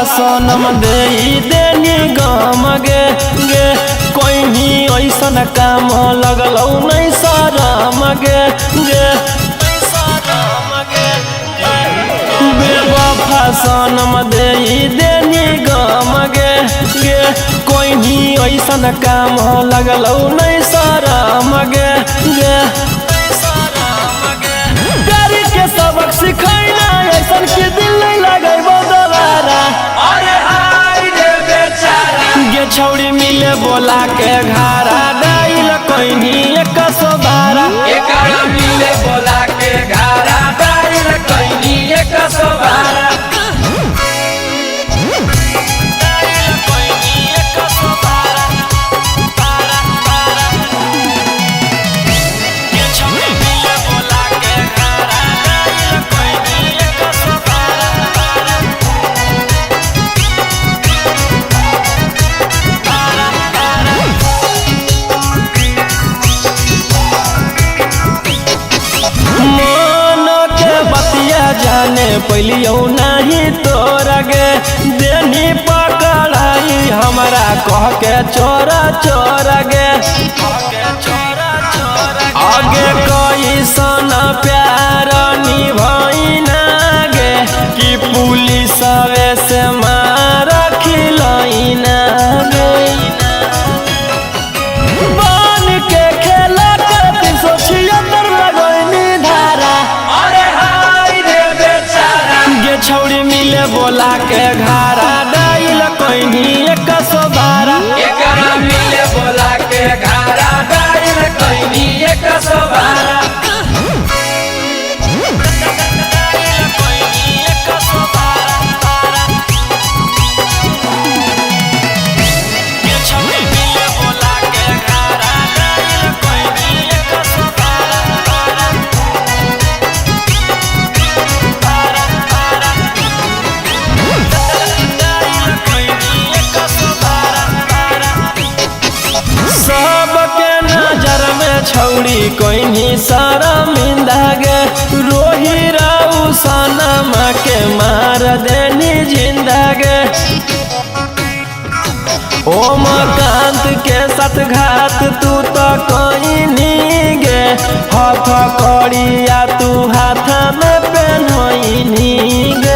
सनम दे देनी गम गे गे कोई ही ऐसा काम लगल नहीं शरम गे गे बेवफा सनम दे देनी गम गे गे कोई ही ऐसा काम लगल नहीं शरम गे गे प्यार के सबक सिखैना ऐसा के दिल नहीं लगे दोबारा। अरे हाय रे बेचारा गे छौड़ी मिले बोला के घारा डाइल कोई नहीं 112 एकरा मिले बोला के घारा डाइल कइनी 112 जाने पहलियो नहीं तोरा गे देनी पकड़ाई हमारा कह के चोरा चोरा गे आगे कोई सन प्यार निभाइना गे कि पुलिस से मार खिलैना गे बन के खेला के 376 लगैनी धारा। छौड़ी मिले बोला के घारा डाइल कोई नहीं 112 एकरा मिले बोला के घारा डाइल कइनी 112 छौड़ी कोई नहीं शर्मिंदा गे रोही राउ सनम के मार देनी जिंदा गे ओमकांत के साथ घात तू तो कोई नहीं गे हथ कड़िया तू हाथ में पहनोई गे